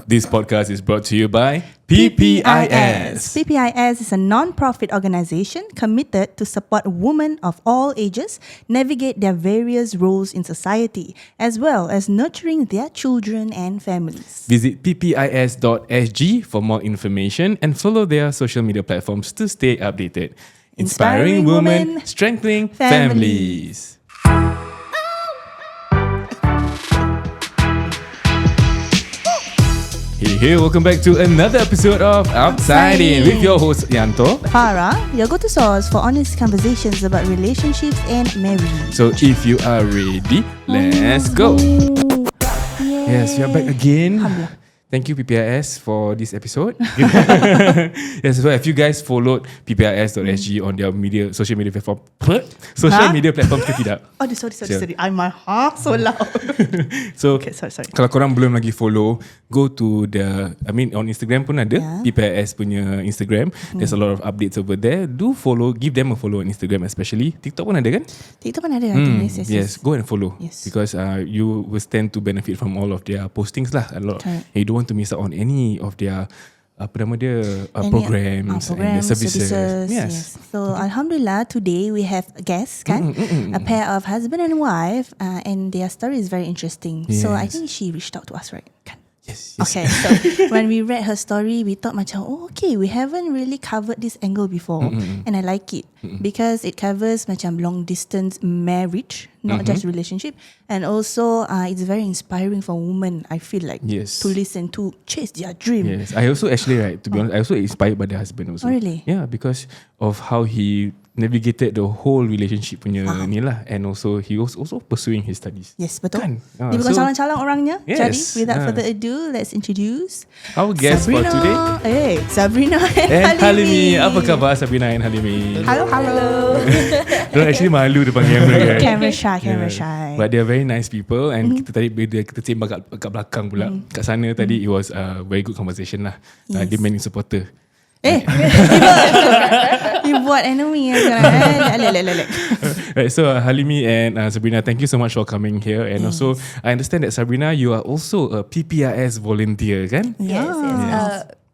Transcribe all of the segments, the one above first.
This podcast is brought to you by PPIS. PPIS is a non-profit organization committed to support women of all ages navigate their various roles in society, as well as nurturing their children and families. Visit ppis.sg for more information and follow their social media platforms to stay updated. Inspiring women, strengthening families. Hey, welcome back to another episode of Outside In with your host Yanto. Farah, your go-to source for honest conversations about relationships and marriage. So if you are ready, let's go. Yes, we are back again. Thank you PPIS for this episode. Yes, so if you guys followed ppis.sg on their social media platform, media platforms ke tidak? Oh, sorry. My heart so loud. So, okay, sorry. Kalau korang belum lagi follow, go to on Instagram pun ada, PPIS punya Instagram. There's a lot of updates over there. Do follow, give them a follow on Instagram especially. TikTok pun ada kan? TikTok pun ada. Yes, go and follow. Yes. Because you will stand to benefit from all of their postings lah. A lot. You don't want to miss out on any of their programs and their services. Yes. So Alhamdulillah, today we have a guest, a pair of husband and wife, and their story is very interesting. Yes. So I think she reached out to us, right? Yes. Okay, so when we read her story, we thought macam, we haven't really covered this angle before, and I like it because it covers macam long distance marriage, not just relationship, and also it's very inspiring for women. I feel like to listen to chase their dream. Yes, I also actually to be honest, I also inspired by the husband also. Oh, really? Yeah, because of how he navigated the whole relationship punya ni lah, and also he was also pursuing his studies. Yes, betul. Kan? Dia bukan calon-calon orangnya. Yes. Jadi without further ado, let's introduce our guest for today. Sabrina and Halimin. Apa khabar Sabrina and Halimin? Hello. Diorang actually malu depan kamera kan. Camera shy. But they are very nice people, and kita sembang kat belakang pula. Kat sana tadi it was a very good conversation lah. Dia main supporter. You buat enemy sekarang. Right, so Halimi and Sabrina, thank you so much for coming here. And also, I understand that Sabrina, you are also a PPIS volunteer, kan? Yes.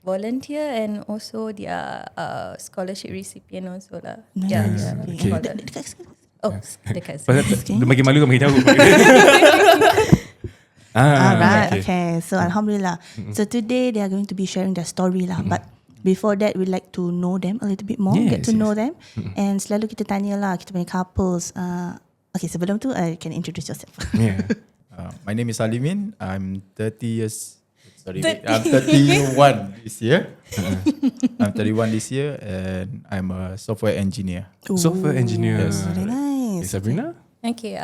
Volunteer and also their scholarship recipient also lah. Okay. Dekat. Dia bagi malu kan bagi tahu. Alright, okay. So Alhamdulillah. So today they are going to be sharing their story lah. But before that, we'd like to know them a little bit more, get to know them. And selalu kita tanya lah, kita punya couples. Okay, sebelum tu, can introduce yourself. My name is Halimin. I'm 30 years. I'm 31 this year. I'm 31 this year, and I'm a software engineer. Software engineer. Yes. Very nice. Sabrina? Okay,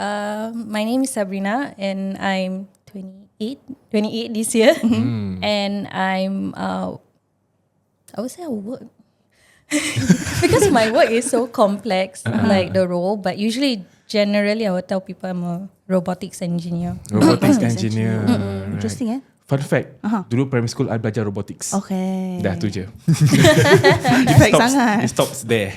my name is Sabrina and I'm 28 this year. And I'm, I would say I work. Because my work is so complex, like the role, but generally I would tell people I'm a robotics engineer. Robotics engineer. Right. Interesting, eh? Fun fact, dulu primary school I belajar robotics. Okay. Dah tu je. Perfect sangat. It stops there.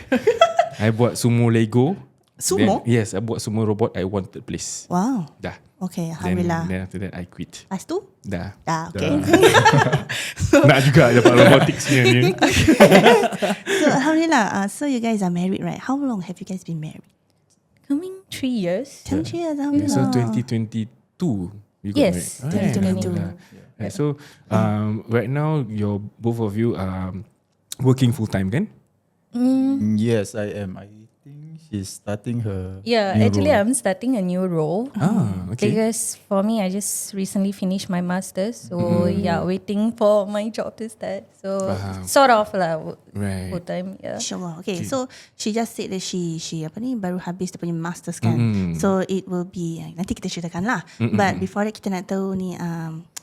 I buat sumo Lego. Sumo? Then, yes, I buat sumo robot I wanted place. Wow. Dah. Okay, Alhamdulillah. Then after that I quit. Lepas tu? Dah. Okay. Nak juga dapat robotics ni. So Alhamdulillah, so you guys are married, right? How long have you guys been married? Coming 3 years. 10 years, Yeah, Alhamdulillah. so 2022 you got Yes, married. 2022. Right, so right now both of you are working full time, kan? Yes, I am. I think she's starting her Actually role. I'm starting a new role. Okay. Because for me, I just recently finished my master's, so waiting for my job to start. So sort of lah, full time. Yeah. InsyaAllah. Okay, so she just said that she baru habis dia punya masters kan. So it will be, nanti kita ceritakan lah. But before that kita nak tahu ni,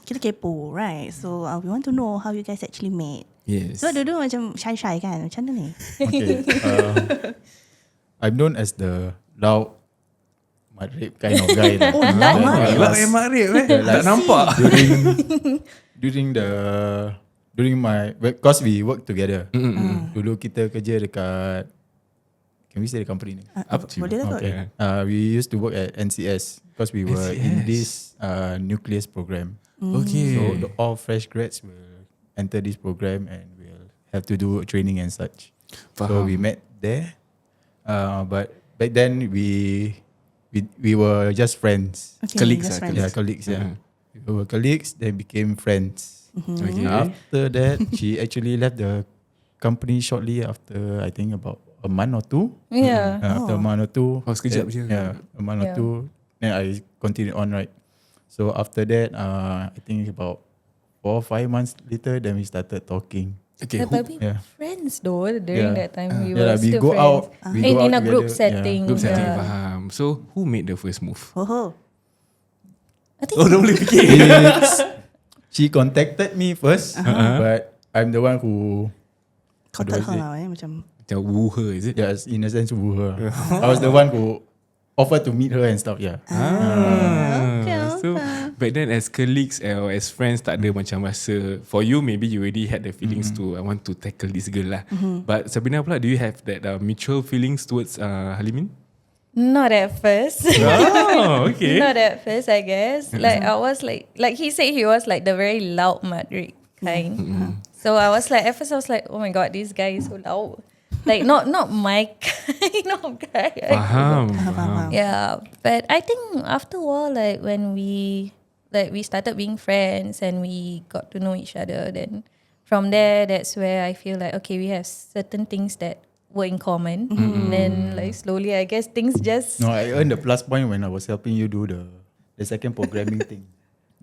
kita kepo, right? So we want to know how you guys actually met. Yes. So dulu macam shy kan? Macam mana ni? Okay. I'm known as the loud madrib kind of guy. Loud Makrib tak nampak. During my, because we work together. Dulu kita kerja dekat, can we say the company name? Boleh lah kot. Okay. We used to work at NCS because we were in this nucleus program. Okay. So all fresh grads will enter this program and will have to do training and such. So Faham. we met there, but back then we were just friends. Okay, Colleagues just lah, friends. Yeah, colleagues. Yeah, we were colleagues. Then became friends. Okay. After that, she actually left the company shortly after, I think about a month or two. Yeah. After a month or two. Oh, sekejap je. Yeah, a month or Yeah. two. Then I continued on, right. So after that, I think about 4 or 5 months later, then we started talking. Okay. But we Yeah. friends though during Yeah. that time. We Yeah, were we still go friends. out. We go in out a group together, yeah. setting. Group setting, yeah. faham. So, who made the first move? Oh, I think Oh, dah boleh fikir. She contacted me first, but I'm the one who, contact do I her say? lah, macam. Macam woo her, is it? yes, in a sense, woo her. I was the one who offered to meet her and stuff. Yeah. Okay, So, back then as colleagues or as friends, tak ada macam rasa, for you maybe you already had the feelings to, I want to tackle this girl lah. But Sabrina pula, do you have that mutual feelings towards Halimin? not at first. Oh, okay. Not at first, I guess. Like I was like he said he was like the very loud Madrid kind. So I was like, at first I was like, oh my god, this guy is so loud. Like not my kind of guy. Faham. Yeah, but I think after a while, like when we started being friends and we got to know each other, then from there, that's where I feel like, okay, we have certain things that were in common. And then like slowly, I guess things just No, I earned the plus point when I was helping you do the second programming thing.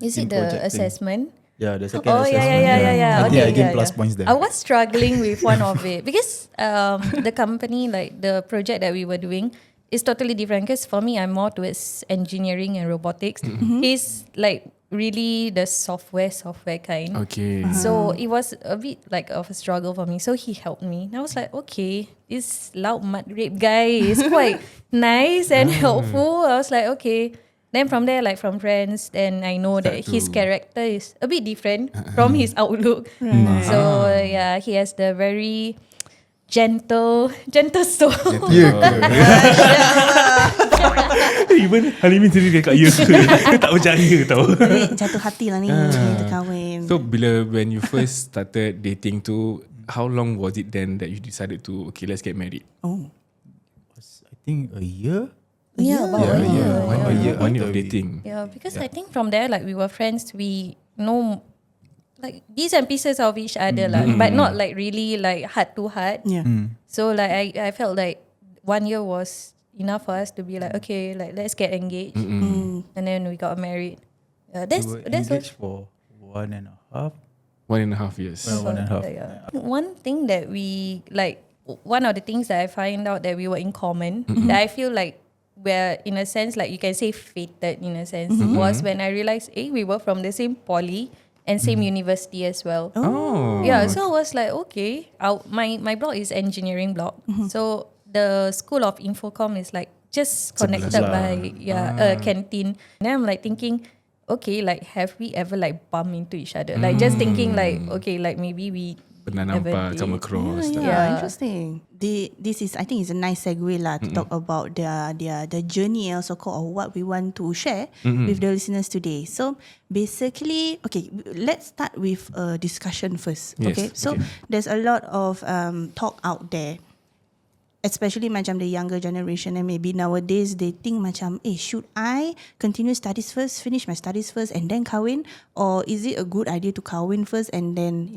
is in it the project thing. assessment? Yeah, the second Oh assessment. yeah. I think I Okay, gained plus points there. I was struggling with one of it because the company, like the project that we were doing, is totally different. Because for me, I'm more towards engineering and robotics. He's like really the software kind. Okay. So it was a bit like of a struggle for me. So he helped me. And I was like, okay, this loud mud rape guy is quite nice and helpful. I was like, okay. Then from there, like from friends, then I know that his character is a bit different from his outlook. So yeah, he has the very gentle soul. Even Halimin sendiri dekat ya ke? Dia tak percaya tau. Ni jatuh hati lah ni, kita kahwin. So bila when you first started dating tu, how long was it then that you decided to, okay, let's get married? Oh, I think a year. Yeah, about a year. One year of dating. Yeah, because I think from there, like we were friends, we know like bits and pieces of each other, but not like really like heart to heart. yeah. So like I felt like 1 year was enough for us to be like, okay, like let's get engaged, and then we got married. That's We were that's engaged for 1.5. 1.5 years. Well, 1.5. One thing that we like, one of the things that I find out that we were in common, that I feel like we're in a sense like you can say fated in a sense, was when I realized, we were from the same poly and same university as well. Oh. Yeah, so I was like, okay, my block is engineering block, so the School of Infocom is like just connected by a canteen. And then I'm like thinking, okay, like have we ever like bumped into each other? Like just thinking like, okay, like maybe we Pernah never nampak, did. come across. Yeah, interesting. This is, I think, is a nice segue lah to talk about the journey and also of what we want to share with the listeners today. So basically, okay, let's start with a discussion first. Yes, Okay, so okay. there's a lot of talk out there, especially macam the younger generation, and maybe nowadays they think macam, should I continue studies first, finish my studies first and then kahwin, or is it a good idea to kahwin first and then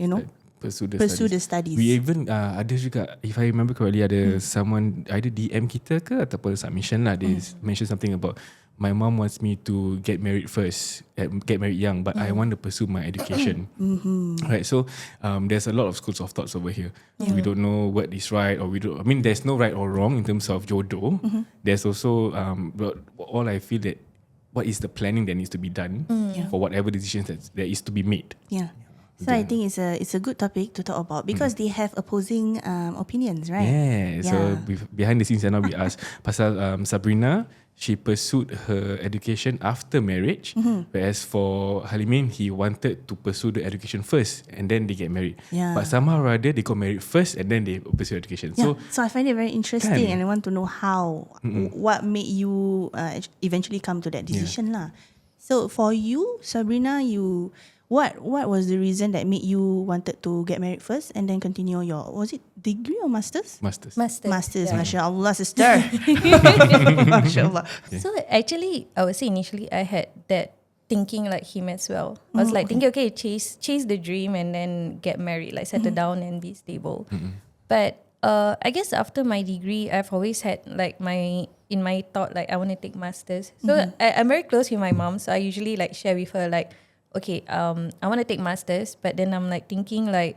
Pursue the studies? We even ada juga, if I remember correctly, ada someone either DM kita ke ataupun submission lah, they mention something about my mom wants me to get married first, get married young, but I want to pursue my education. Right, so there's a lot of schools of thoughts over here. We don't know what is right, or we don't. I mean, there's no right or wrong in terms of jodoh. There's also but all I feel that what is the planning that needs to be done for whatever decisions that is to be made. Yeah. So I think it's a good topic to talk about because they have opposing opinions, right? Yeah. So behind the scenes now we ask pasal Sabrina, she pursued her education after marriage, whereas for Halimin, he wanted to pursue the education first and then they get married. Yeah. But somehow or other they got married first and then they pursue education. Yeah. So So I find it very interesting Kan? and I want to know how, what made you eventually come to that decision lah. So for you, Sabrina, what was the reason that made you wanted to get married first and then continue your, was it degree or masters? Masters. Masters, Yeah. mashallah, sister. Mashallah. So actually, I would say initially I had that thinking like him as well. I was like thinking, okay, chase the dream and then get married, like settle down and be stable. But I guess after my degree, I've always had like in my thought, like I want to take masters. So I'm very close with my mom, so I usually like share with her like, okay, I want to take masters, but then I'm like thinking like,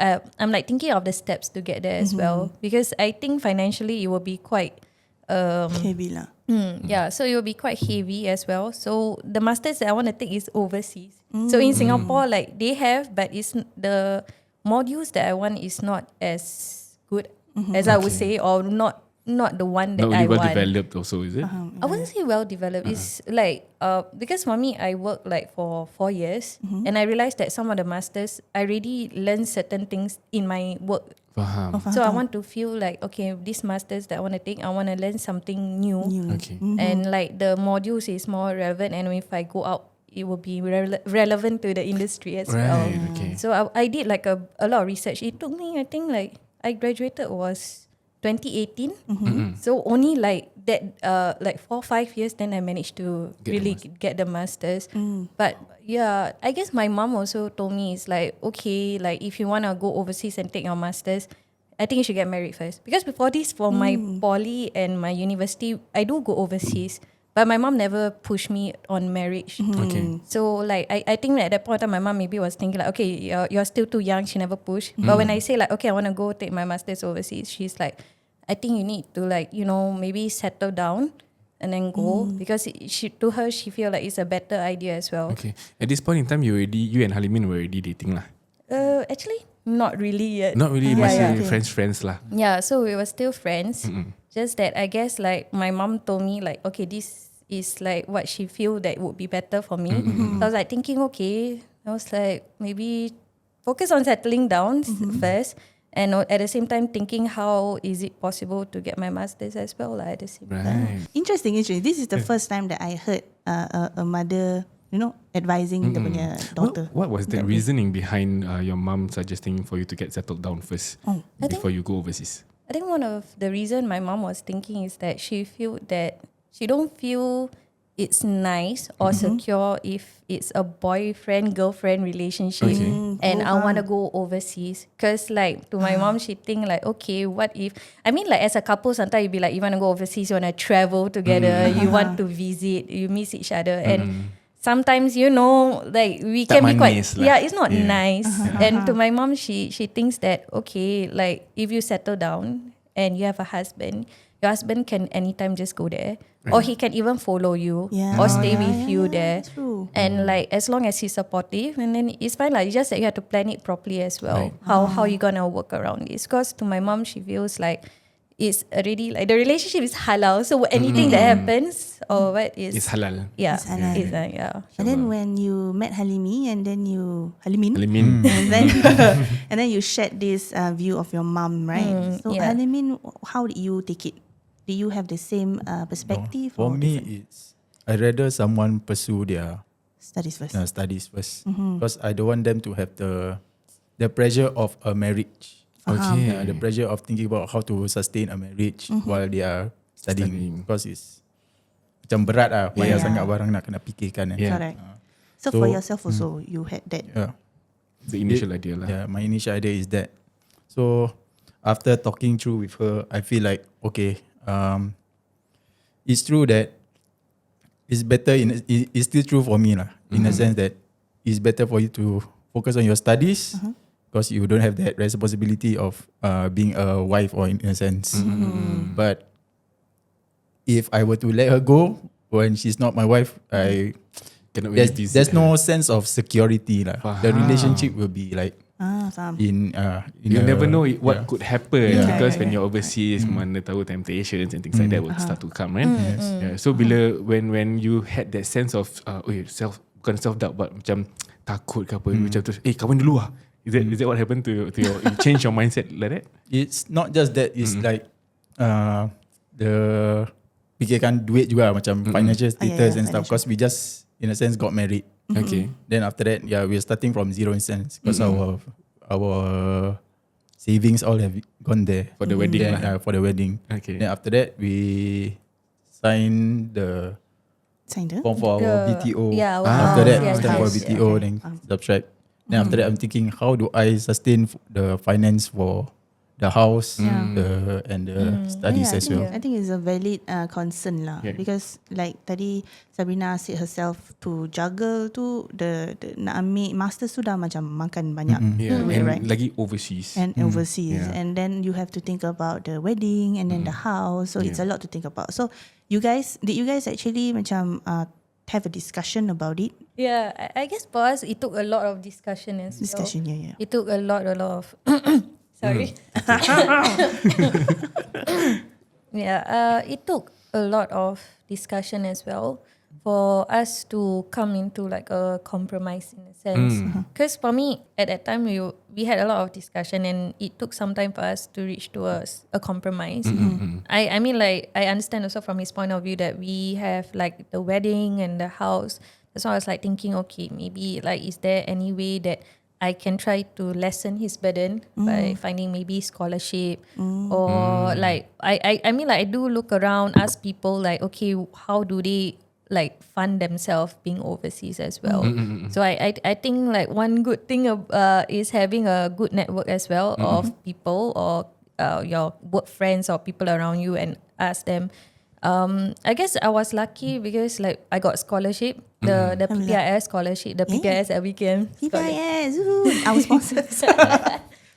I'm like thinking of the steps to get there as well, because I think financially it will be quite Heavy lah. yeah, so it will be quite heavy as well. So the masters that I want to take is overseas. So in Singapore, like they have, but it's the modules that I want is not as good as I would say, or not the one that Not I really well want. developed also, is it? I wouldn't say well developed. It's like because for me, I worked like for 4 years, and I realized that some of the masters I already learned certain things in my work. Faham. So I want to feel like, okay, these masters that I want to take, I want to learn something new. Okay. And like the modules is more relevant, and if I go out, it will be relevant to the industry as well. Right, okay. So I did like a lot of research. It took me, I think like I graduated was 2018. So only like that like 4 or 5 years then I managed to get the masters. But yeah, I guess my mom also told me it's like, okay, like if you want to go overseas and take your masters, I think you should get married first. Because before this, for my poly and my university, I do go overseas. But my mom never pushed me on marriage. Okay. So like I think at that point of time, my mom maybe was thinking like, okay, you're still too young. She never pushed. But when I say like, okay, I want to go take my masters overseas, she's like, I think you need to like, maybe settle down and then go, because to her she feel like it's a better idea as well. Okay. At this point in time, you and Halimin were already dating lah. Actually, not really yet. Not really, masih friends lah. Yeah, so we were still friends. Just that I guess like my mom told me like, okay, this is like what she feel that would be better for me. So I was like thinking, okay, I was like maybe focus on settling down first. And at the same time thinking how is it possible to get my masters as well at the same time. Right. Interesting. This is the first time that I heard a mother, advising the punya daughter. What was the reasoning behind your mom suggesting for you to get settled down first before you go overseas? I think one of the reason my mom was thinking is that she don't feel it's nice or secure if it's a boyfriend-girlfriend relationship and I want to go overseas. Because like to my mom, she think like, okay, what if, I mean like as a couple, sometimes you be like, you want to go overseas, you want to travel together, you want to visit, you miss each other. And sometimes, like we Tak can be quite, manis lah. it's not nice. And to my mom, she thinks that, okay, like if you settle down and you have a husband, your husband can anytime just go there. Or he can even follow you or stay with you there. True. And like as long as he's supportive, and then it's fine. Like it's just that you have to plan it properly as well. How you gonna work around this? Because to my mom, she feels like it's already like the relationship is halal. So anything that happens or what is It's halal. Yeah, It's halal. it's yeah. And then when you met Halimin and then Halimin, Halimin. and then you shared this view of your mom, right? So yeah. Halimin, how did you take it? Do you have the same perspective? For or me, different? it's I'd rather someone pursue their Studies first. studies first, because I don't want them to have the pressure of a marriage. Okay. The pressure of thinking about how to sustain a marriage while they are studying. Because it's macam berat lah, banyak sangat barang nak kena fikirkan. Yeah. Correct. So So, for yourself also, you had that. Yeah. The initial idea lah. Yeah, my initial idea is that. So after talking through with her, I feel like, okay, it's true that it's better, it's still true for me lah, in a sense that it's better for you to focus on your studies, because you don't have that responsibility of being a wife, or in a sense. But if I were to let her go when she's not my wife, Cannot really there's no sense of security lah. The relationship will be like Faham. You never know what could happen because Right, when you're overseas, mana tahu temptations and things like that will start to come, right? Yeah. So bila when you had that sense of bukan self doubt, but macam takut ke apa, macam terus kahwin dulu lah. Is that what happened to your you change your mindset like that? It's not just that, it's like the fikirkan duit juga, macam financial status and stuff, because we just in a sense got married. Okay. Then after that, we're starting from zero in sense because our savings all have gone there For the wedding Then, lah. for the wedding. Okay. Then after that, we signed the Sign the. form for our BTO. Yeah, our After house, that, yeah, stand for house, BTO, then subtract. Then after that, I'm thinking, how do I sustain the finance for the house and the studies as well? I think it's a valid concern lah. Yeah. Because like tadi Sabrina said herself to juggle tu the nak ambil masters tu dah macam makan banyak Yeah, duit, and right? lagi overseas. And overseas, Yeah. and then you have to think about the wedding and then the house. So it's a lot to think about. So did you guys actually macam have a discussion about it? Yeah, I guess for us, it took a lot of discussion as well. Discussion, yeah. It took a lot of sorry. Yeah, it took a lot of discussion as well for us to come into like a compromise in a sense. Because for me, at that time, we had a lot of discussion and it took some time for us to reach to a compromise. I mean, like, I understand also from his point of view that we have like the wedding and the house. That's why I was like thinking, okay, maybe like, is there any way that I can try to lessen his burden by finding maybe scholarship or like, I mean, like, I do look around, ask people like, okay, how do they like fund themselves being overseas as well. So I think like one good thing is having a good network as well of people or your work friends or people around you and ask them. I guess I was lucky because like I got scholarship, the PPIS scholarship, the PPIS at weekend. PPIS, our sponsors.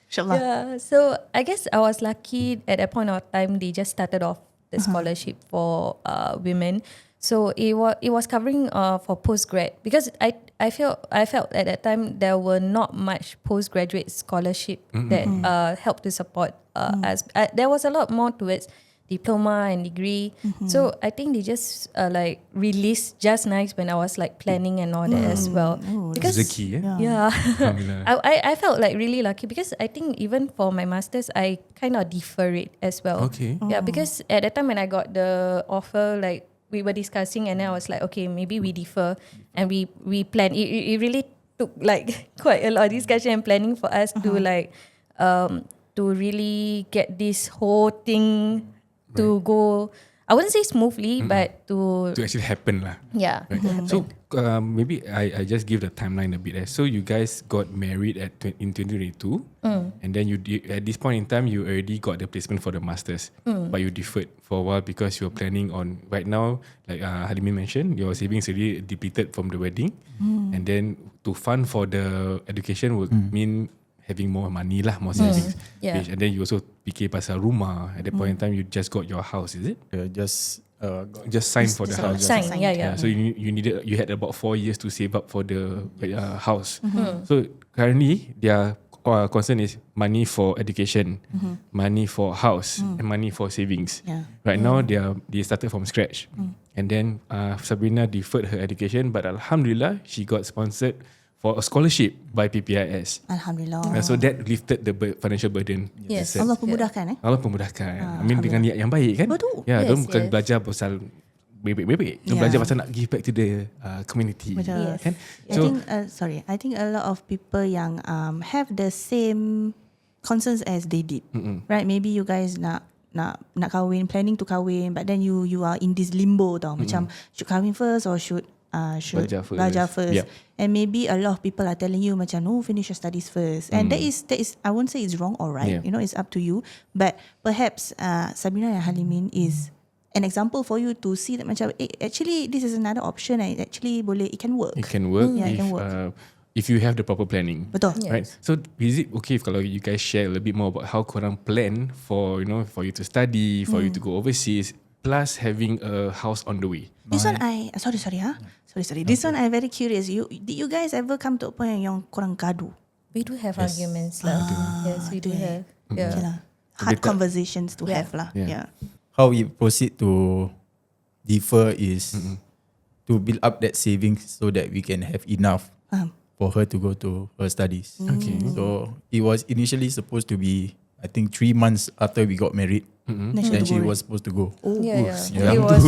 InsyaAllah. Yeah, so I guess I was lucky at that point of time. They just started off the scholarship for women. So it was covering for postgrad because I felt at that time there were not much postgraduate scholarship that helped to support us. There was a lot more towards diploma and degree. So I think they just like released just nice when I was like planning and all that as well. Because Rezeki, yeah, Alhamdulillah. I felt like really lucky because I think even for my masters I kind of defer it as well. Okay. Yeah, because at that time when I got the offer, like we were discussing and then I was like, okay, maybe we defer and we plan. It really took like quite a lot of discussion and planning for us to like to really get this whole thing to go. I wouldn't say smoothly, but to actually happen lah. yeah. Right. So maybe I just give the timeline a bit. So you guys got married in 2022, and then at this point in time you already got the placement for the masters, but you deferred for a while because you were planning on right now. Like Halimin mentioned, your savings already depleted from the wedding, and then to fund for the education would mean having more money lah, more savings. Yeah. And then you also fikir pasal rumah. At that point in time, you just got your house, is it? Just Just sign for the house. Sign, yeah. So you had about 4 years to save up for the house. So currently their concern is money for education, money for house, and money for savings. Yeah. Right now they started from scratch, and then Sabrina deferred her education, but Alhamdulillah she got sponsored for a scholarship by PPIS. Alhamdulillah. So that lifted the financial burden. Yes. Allah pemudahkan Allah pemudahkan. I mean dengan niat yang baik kan. Betul. Ya, Yes, bukan yes. belajar pasal bebek-bebek. Yeah. Belajar pasal nak give back to the community. Betul. Yes. Kan? I think a lot of people yang have the same concerns as they did. Right? Maybe you guys nak kahwin, planning to kahwin, but then you are in this limbo tau. Macam should kahwin first or should belajar first. Yep. And maybe a lot of people are telling you macam no, finish your studies first. And that is I won't say it's wrong or right. Yeah. You know, it's up to you. But perhaps Sabrina Halimin is an example for you to see that macam actually this is another option and it can work. It can work Yeah, it if can work. If you have the proper planning. Betul. Yeah. Right. So is it okay if kalau you guys share a little bit more about how korang plan for for you to study, for you to go overseas, plus having a house on the way? This one sorry. This one I'm very curious. Did you guys ever come to a point yang korang gaduh? We do have arguments lah. Yes, we do have. Yeah. Okay lah. Hard conversations to have lah. Yeah. Yeah. how we proceed to defer is to build up that savings so that we can have enough for her to go to her studies. Okay. So it was initially supposed to be, I think, 3 months after we got married. Then she was supposed to go. Yeah. Yeah. It was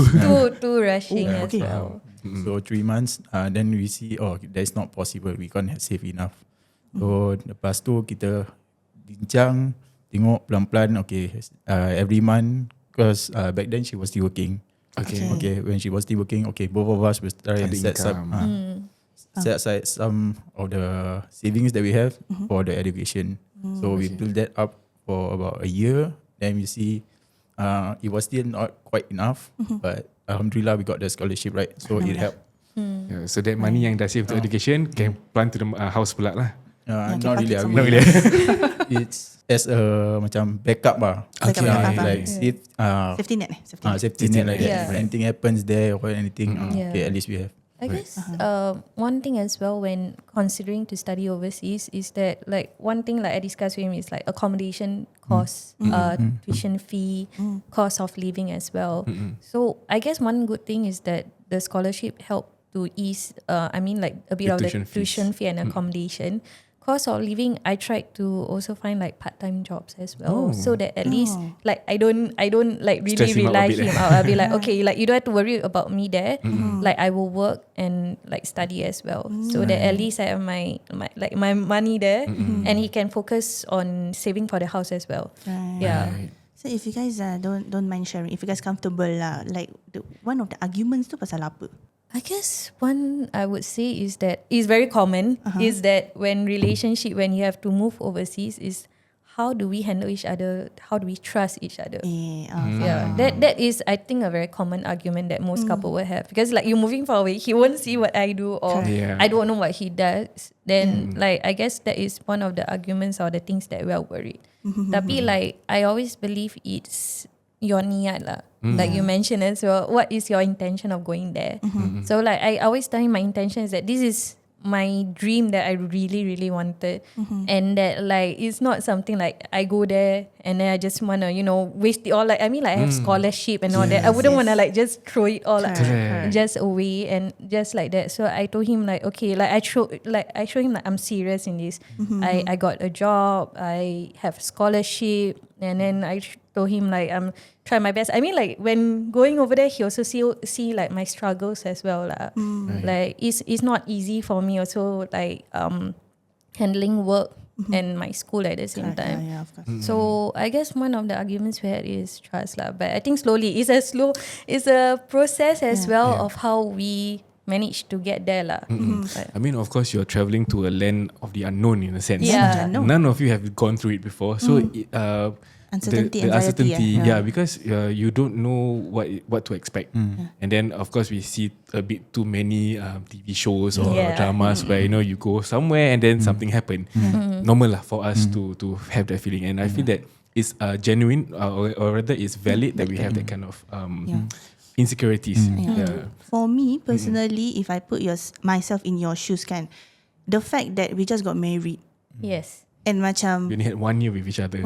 too rushing as Okay. well. So 3 months, then we see, that's not possible. We can't have save enough. So lepas tu kita bincang, tengok pelan-pelan, okay, every month, because back then she was still working. Okay, when she was still working, okay, both of us will try and set aside some of the savings that we have for the education. So we build that up for about a year. Then we see it was still not quite enough, but Alhamdulillah we got the scholarship, right? So it helped. Yeah, so that money yang dah save to education can plant to the house pula lah. Not really. Not really. It's as a macam backup lah. Okay. Like Safety net. safety net like that. Yeah. If anything happens there or anything, okay, at least we have. I guess one thing as well when considering to study overseas is that like one thing like I discussed with him is like accommodation cost, tuition fee, cost of living as well. So I guess one good thing is that the scholarship helped to ease I mean like a bit The of the tuition fees. tuition fee and accommodation. Cost of living, I tried to also find like part-time jobs as well, so that at least like I don't like really Stress him out a rely bit, him out. I'll be like, okay, like you don't have to worry about me there. Like I will work and like study as well, so that at least I have my money there, and he can focus on saving for the house as well. Yeah. So if you guys don't mind sharing, if you guys comfortable lah, like one of the arguments tu pasal apa? I guess one I would say is that is very common is that when you have to move overseas is how do we handle each other? How do we trust each other? Yeah, that is I think a very common argument that most couple will have, because like you're moving far away, he won't see what I do or I don't know what he does. Then like I guess that is one of the arguments or the things that we are worried. Tapi like I always believe it's your niat lah. Like you mentioned as well, what is your intention of going there? So like I always tell him my intention is that this is my dream that I really, really wanted. And that like it's not something like I go there and then I just wanna, waste it all. Like I mean like I have scholarship and all that. I wouldn't wanna like just throw it all like, just away and just like that. So I told him like, okay, like I show him like I'm serious in this. I got a job, I have scholarship, and then I told him like I'm trying my best. I mean like when going over there, he also see like my struggles as well lah. Like it's not easy for me also like handling work and my school at the same time. Yeah, of course. So I guess one of the arguments we had is trust lah. But I think slowly it's a process as well of how we manage to get there lah. I mean, of course, you're traveling to a land of the unknown in a sense. Yeah. None of you have gone through it before, so Uncertainty, the anxiety, uncertainty, because you don't know what to expect, and then of course we see a bit too many TV shows or dramas where you go somewhere and then something happen. Normal lah for us to have that feeling, and I feel that it's genuine or rather it's valid that we have that kind of insecurities. For me personally, if I put myself in your shoes, the fact that we just got married Yes. and macam We only had 1 year with each other.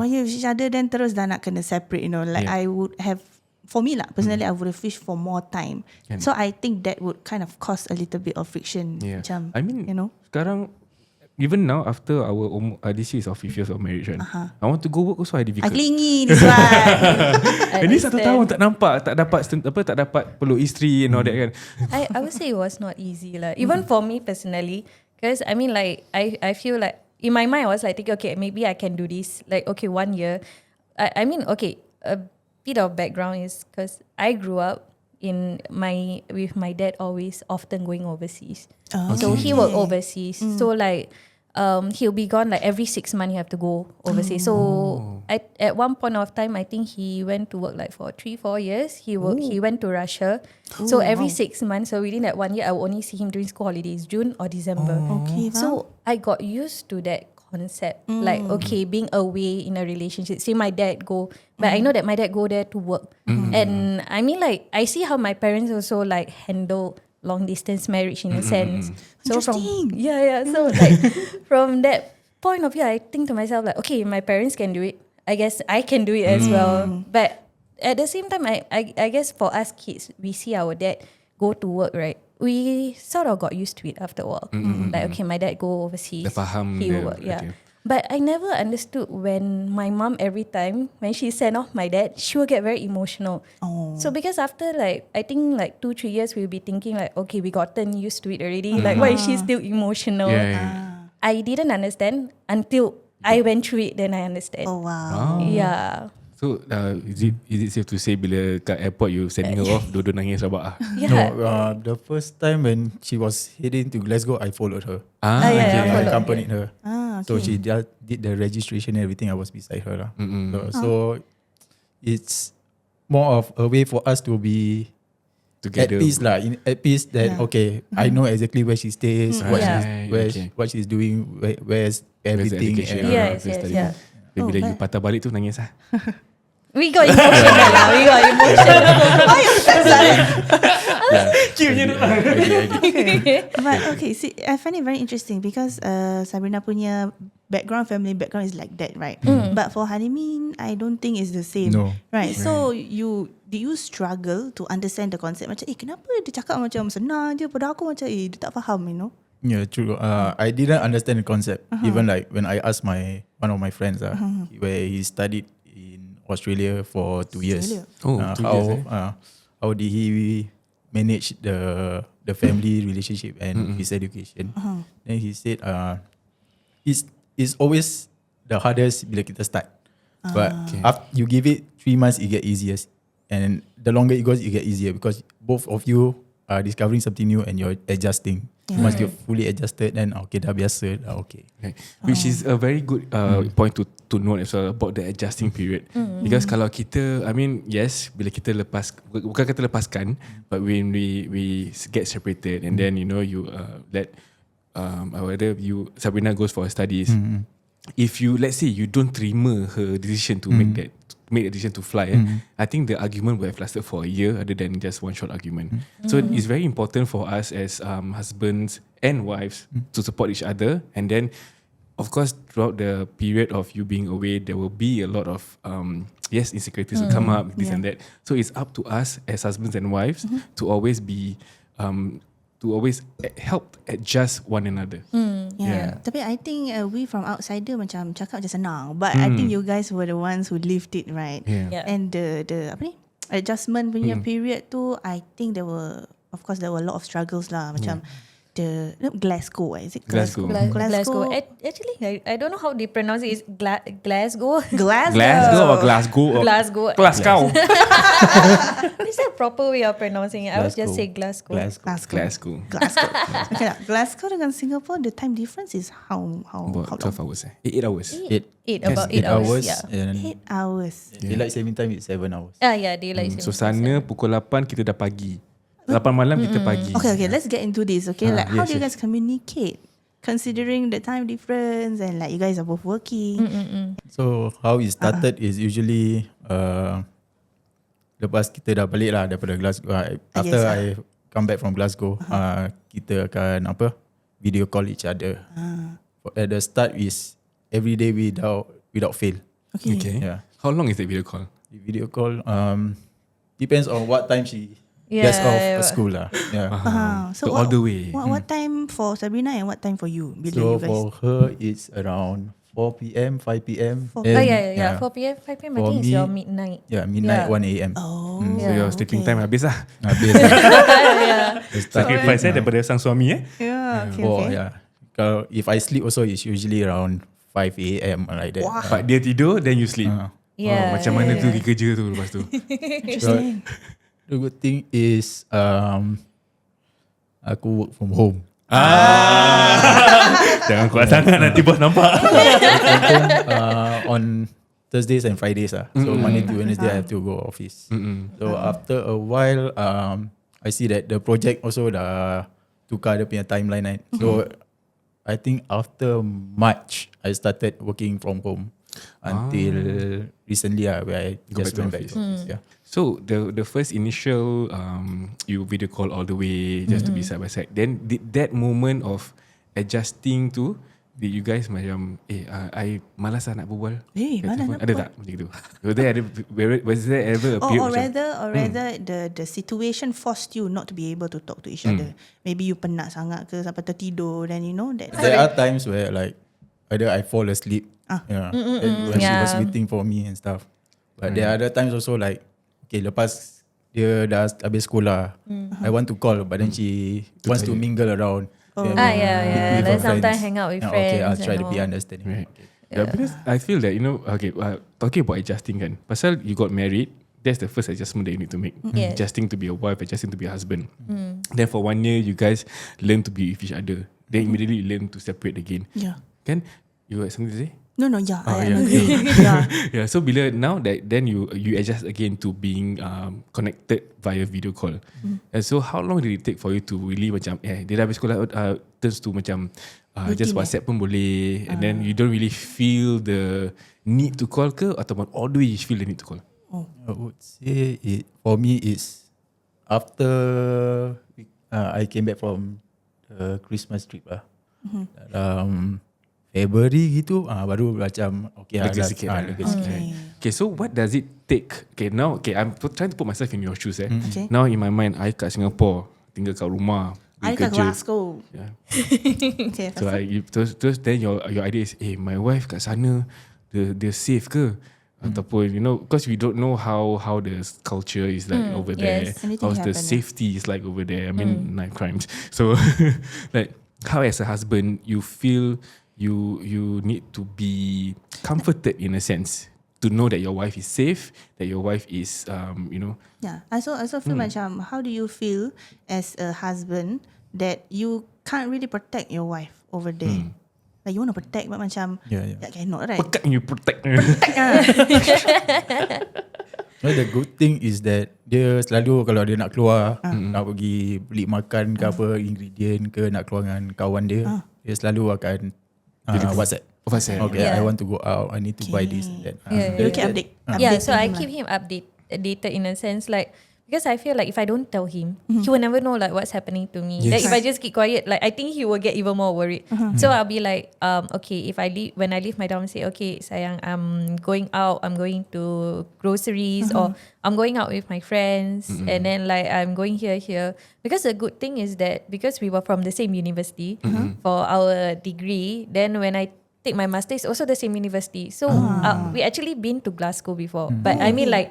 then terus dah nak kena separate, like I would have, for me lah personally, I would have wished for more time. So I think that would kind of cause a little bit of friction. Macam, I mean, sekarang even now after our this year is our 5th years of marriage kan, I want to go work also difficult. I clingy, this one. Ini 1 tahun tak nampak, tak dapat peluk isteri and all that kan. I would say it was not easy lah. Even for me personally, because I mean like I feel like in my mind I was like thinking, okay, maybe I can do this. Like okay, 1 year. I mean okay, a bit of background is because I grew up with my dad always often going overseas. So he worked overseas. So like he'll be gone like every 6 months. You have to go overseas. So at one point of time, I think he went to work like for 3-4 years. He went to Russia. So every 6 months, so within that 1 year, I will only see him during school holidays, June or December. Okay, So I got used to that concept, like okay, being away in a relationship. See my dad go, but I know that my dad go there to work, and I mean like I see how my parents also like handle long distance marriage in a sense. So Interesting. So like from that point of view, I think to myself like, okay, my parents can do it, I guess I can do it as well. But at the same time, I guess for us kids, we see our dad go to work, right? We sort of got used to it after a while. Like okay, my dad go overseas, Dah faham he dia, work, okay. But I never understood when my mom every time when she sent off my dad, she will get very emotional. Oh. So because after like I think like 2-3 years we'll be thinking like, okay, we gotten used to it already. Like why is she still emotional? Yeah. I didn't understand until I went through it, then I understand. Oh wow. Yeah. So is it safe to say bila kat airport you sending her off, dua-dua nangis rabak ah? Yeah. No, the first time when she was heading to Glasgow, I followed her. Ah, yeah, I followed, accompanied her. Ah, okay. So she did the registration and everything. I was beside her lah. So it's more of a way for us to be together. at peace lah. At peace that okay, I know exactly where she stays, what she's doing, where's everything. Education, Yes, where's yes, study. yeah. Bila you patah balik tu nangis ah. We got emotional lah. We got emotional. But okay, see, I find it very interesting because Sabrina punya family background is like that, right? But for Halimin, I don't think it's the same. No. Right. So did you struggle to understand the concept? Macam, kenapa dia cakap macam senang je, pada aku macam, dia tak faham, you know? Yeah, true. I didn't understand the concept. Even like when I asked one of my friends, where he studied in Australia for 2 years. Oh, 2 years. How did he manage the family relationship and his education? Then he said, it's always the hardest bila kita start. But after you give it 3 months, it get easier. And the longer it goes, it get easier because both of you are discovering something new and you're adjusting. Once you're fully adjusted, then okay, dah biasa, dah okay. Which is a very good point to note as well about the adjusting period. Because kalau kita, I mean, yes, bila kita bukan kata lepaskan, but when we get separated and then you know you let whether Sabrina goes for her studies, if you, let's say you don't terima her decision to make a decision to fly, I think the argument would have lasted for a year other than just one short argument. So it's very important for us as husbands and wives to support each other. And then, of course, throughout the period of you being away, there will be a lot of insecurities will come up, this and that. So it's up to us as husbands and wives to always be to always help adjust one another. Yeah. Tapi I think we from outsider macam cakap je senang, but I think you guys were the ones who lived it, right? Yeah. And the apa ni, adjustment punya period tu, I think there were a lot of struggles lah. Macam the Glasgow, is it Glasgow? Glasgow. Actually, I don't know how they pronounce it. Is Glasgow? Glasgow or Glasgow? Or Glasgow. Glasgow. Is there a proper way of pronouncing it? I would just say Glasgow. Glasgow. Okay lah. Glasgow dengan Singapore, the time difference is how About long? 12 hours. 8 hours. About 8 hours. Yeah. And 8 hours. daylight saving time is 7 hours. Yeah, daylight. So sana pukul 8 kita dah pagi. 8 malam kita pagi. Okay, let's get into this. Okay, like how yes, do you guys communicate, considering the time difference and like you guys are both working? So how it started is usually lepas kita dah balik lah daripada Glasgow. After I come back from Glasgow, kita akan video call each other. At the start is every day without fail. Okay. Yeah. How long is the video call? The video call depends on what time she gets off school lah. Yeah. So all the way. What time for Sabrina and what time for you? Bila So you guys? for her it's around 4 p.m, 5 p.m. 4 Yeah. 4 p.m, 5 p.m. I For think it's me, your midnight. Yeah, midnight, 1 a.m. Oh, So your sleeping time habis lah. Habis. Sacrifice daripada sang suami yeah. Okay. Yeah. Kalau if I sleep also it's usually around 5 a.m. like that. But dia tidur, then you sleep. Yeah. Macam mana tu pergi kerja tu lepas tu? Interesting. The good thing is aku work from home. Jangan kuat sangat nanti bos nampak. On Thursdays and Fridays lah. So Monday to Wednesday I have to go office. So after a while I see that the project also dah tukar dia punya timeline kan. So I think after March I started working from home until recently where I Go just back to went back office. to office. Yeah. So the first initial you video call all the way just to be side by side. Then did that moment of adjusting to, did you guys macam I malas nak berbual? Kat malas telefon? nak Ada berbual. tak macam gitu? Was there ever a period Or macam, rather the situation forced you not to be able to talk to each other. Maybe you penat sangat ke sampai tertidur, then you know that. There are times where like either I fall asleep. Yeah. And when she was waiting for me and stuff. But there are other times also like, okay, lepas dia dah habis sekolah, I want to call, but then she wants to mingle around. Then with her sometimes friends. hang out with Yeah, friends. Okay, I'll try and to be all. understanding. Right. Okay. Yeah, because I feel that, talking about adjusting kan, pasal you got married, that's the first adjustment that you need to make. Yes. Adjusting to be a wife, adjusting to be a husband. Then for 1 year, you guys learn to be with each other. Then immediately you learn to separate again. Yeah. Kan? You had something to say? No, yeah, I yeah. agree. Yeah. Yeah, so bila now that then you adjust again to being connected via video call. And so how long did it take for you to really macam dia dah habis sekolah turns to macam just WhatsApp pun boleh, and then you don't really feel the need to call ke, ataupun all the way you feel the need to call? I would say for me is after I came back from the Christmas trip lah. February gitu baru macam okay Lega sikit lah. lega sikit. Okay, so what does it take? Okay, now I'm trying to put myself in your shoes. Okay. Now in my mind, I kat Singapore, tinggal kat rumah, I pergi kat kerja. Glasgow. Yeah. Okay. So terus then your idea is, my wife kat sana, dia safe ke? Ataupun because we don't know how the culture is like over there. Yes. Anything How's the happen, safety is like over there. I mean, knife crimes. So like how as a husband you feel you need to be comforted in a sense to know that your wife is safe, that your wife is Yeah. I also feel macam, how do you feel as a husband that you can't really protect your wife over there? Like you want to protect, but macam that cannot, right? pekat you protect. Well, the good thing is that dia selalu kalau dia nak keluar, nak pergi beli makan ke apa, ingredient ke, nak keluar dengan kawan dia, dia selalu akan WhatsApp. Okay, I want to go out, I need to buy this and that. You can update. So I keep him updated in a sense, like, because I feel like if I don't tell him, he will never know like what's happening to me. Like if I just keep quiet, like I think he will get even more worried. So I'll be like, okay, when I leave my dorm, say, okay, sayang, I'm going out, I'm going to groceries, or I'm going out with my friends, and then like I'm going here. Because the good thing is that because we were from the same university for our degree, then when I take my master, it's also the same university. So we actually been to Glasgow before, but I mean like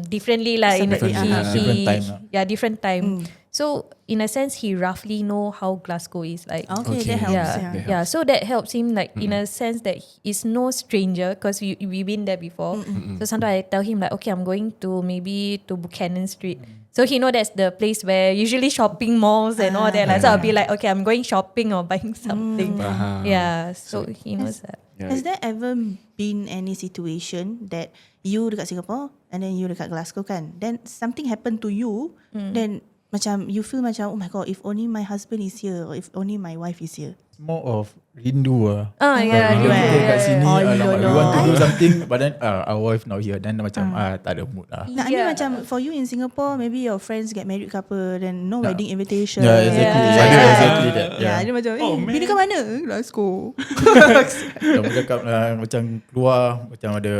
differently lah. Different time lah. Yeah, different time. So in a sense, he roughly know how Glasgow is like. Okay, that helps. Yeah. So that helps him like in a sense that he's no stranger because we been there before. So sometimes I tell him like, okay, I'm going to maybe to Buchanan Street. So he know that's the place where usually shopping malls and all that. Like, so I'll be like, okay, I'm going shopping or buying something. Yeah. So he knows that. Has there ever been any situation that you dekat Singapore and then you dekat Glasgow kan, then something happened to you, then macam you feel macam, oh my god, if only my husband is here, or if only my wife is here? More of rindu lah. Yeah. Kat sini, alamak, we want to do I- something, but then our wife not here, then macam tak ada mood lah. Nak ni macam for you in Singapore, maybe your friends get married ke apa, then no wedding invitation. Yeah, exactly. Exactly that. Yeah, dia macam, bini kat mana? Glasgow. Kamu cakap macam keluar, macam ada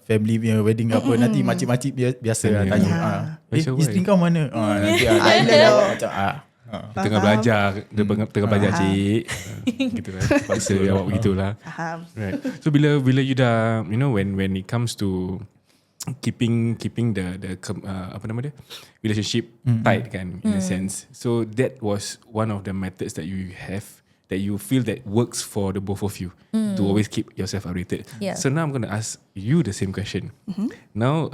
family punya wedding ke apa, nanti makcik-makcik biasa lah tanya. Where's your Isteri wife? kau mana? Nanti macam Tengah belajar, dia tengah belajar cik. Gitu lah. Paksa awak begitulah. Faham. Right. So bila you dah, when it comes to keeping the apa nama dia, relationship tight kan, in a sense. So that was one of the methods that you have, that you feel that works for the both of you, to always keep yourself updated. Yeah. So now I'm going to ask you the same question. Now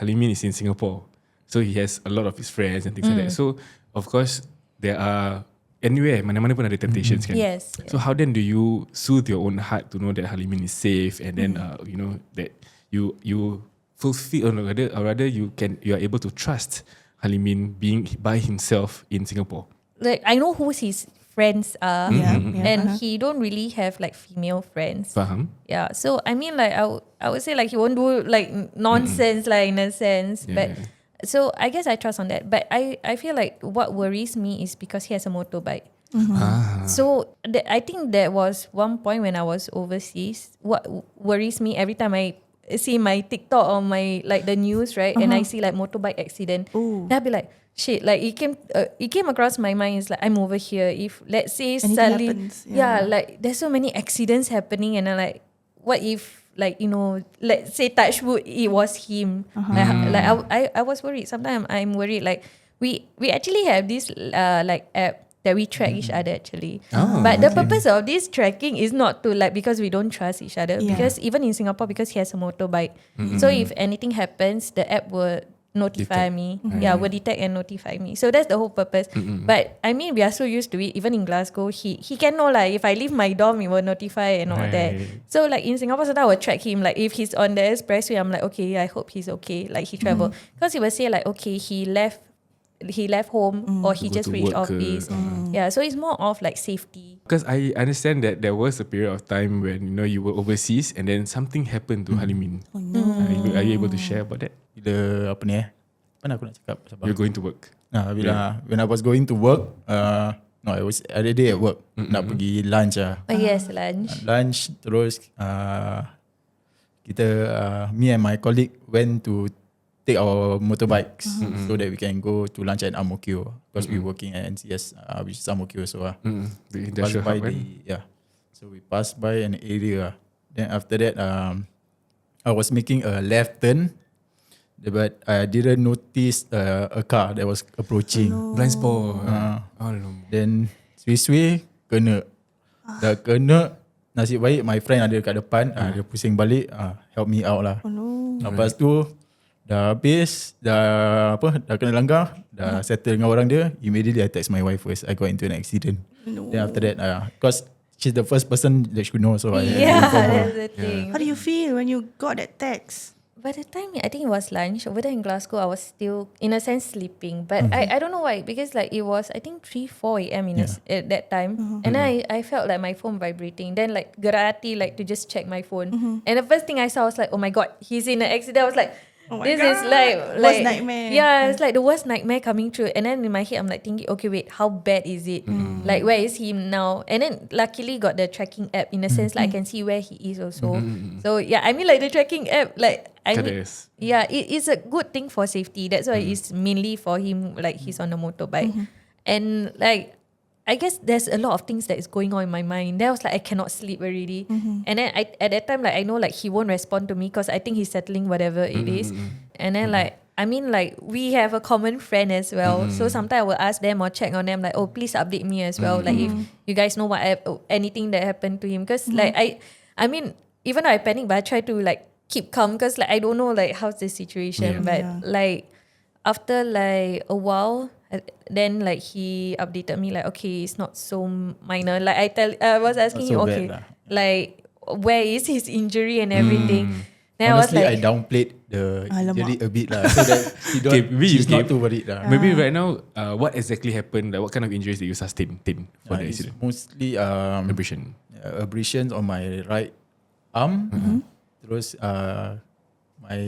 Halimin is in Singapore, so he has a lot of his friends and things like that. So of course there are anywhere, mana-mana pun ada temptations kan. Yes. So how then do you soothe your own heart to know that Halimin is safe, and then that you fulfill, or rather you are able to trust Halimin being by himself in Singapore? Like I know who his friends are, Yeah. and he don't really have like female friends. Faham? Yeah, so I mean like I would say like he won't do like nonsense like in a sense, but so I guess I trust on that. But I feel like what worries me is because he has a motorbike. So I think there was one point when I was overseas. What worries me every time I see my TikTok or my like the news, right? And I see like motorbike accident. Ooh. Then I'll be like, shit, like it came across my mind. It's like I'm over here. If let's say Anything suddenly, happens, yeah, like there's so many accidents happening, and I'm like, what if like let's say touch wood, it was him. I was worried. Sometimes I'm worried. Like we actually have this like app that we track each other actually. But the purpose of this tracking is not to like because we don't trust each other. Yeah. Because even in Singapore, because he has a motorbike, so if anything happens, the app will notify me. Yeah, will detect and notify me. So that's the whole purpose. But I mean, we are so used to it. Even in Glasgow, he can know like if I leave my dorm, it will notify and all that. So like in Singapore, sometimes I will track him. Like if he's on the expressway, I'm like, okay, I hope he's okay. Like he traveled. Because he will say like, okay, he left home or he To go just to reached work ke, office. Yeah, so it's more of like safety. Because I understand that there was a period of time when you were overseas and then something happened to Halimin. Oh no. Are you able to share about that? Bila apa ni mana aku nak cakap sabar. You're going to work. Bila when I was going to work, no, I was other day at work. Nak pergi lunch Yes, lunch. Lunch terus kita me and my colleague went to take our motorbikes so that we can go to lunch at Ang-Mo-Kio because we working at NCS which is Ang-Mo-Kio, so The pass industrial by hub, so we passed by an area. Then after that I was making a left turn, but I didn't notice a car that was approaching. blind spot. Then sway kena. Dah kena, nasib baik my friend ada kat depan, dia pusing balik, help me out lah. Oh no. Lepas tu dah habis, dah kena langgar, dah settle dengan orang dia. Immediately I text my wife first. I got into an accident. No. Then after that, because she's the first person that should know, so I Yeah, informed her. that's the thing. How do you feel when you got that text? By the time I think it was lunch over there in Glasgow, I was still in a sense sleeping. But I don't know why, because like it was I think 3-4 a.m. At that time, and I felt like my phone vibrating. Then like gerak hati like to just check my phone, and the first thing I saw was like, oh my god, he's in an accident. I was like, Oh my this God. is like Worst nightmare. Yeah, it's like the worst nightmare coming true. And then in my head, I'm like thinking, okay, wait, how bad is it? Like where is he now? And then luckily got the tracking app in a sense, like I can see where he is also. So yeah, I mean like the tracking app, like I mean, yeah, it is a good thing for safety. That's why it's mainly for him, like he's on a motorbike. And like I guess there's a lot of things that is going on in my mind. Then I was like, I cannot sleep already. And then at that time, like I know like he won't respond to me because I think he's settling whatever it is. And then like I mean like we have a common friend as well. So sometimes I will ask them or check on them like, oh please update me as well. Like if you guys know what anything that happened to him. Because like I mean even though I panic, but I try to like keep calm because like I don't know like how's the situation. But like after like a while, then like he updated me like, okay, it's not so minor. Like I was asking him, Not so okay, bad lah. like where is his injury and everything. Then Honestly, I was I like, downplayed the Alamak. injury a bit lah, so that she's not too worried lah. Maybe right now, what exactly happened? Like, what kind of injuries did you sustain for the It's accident? mostly Abrasion. abrasions on my right arm. Terus my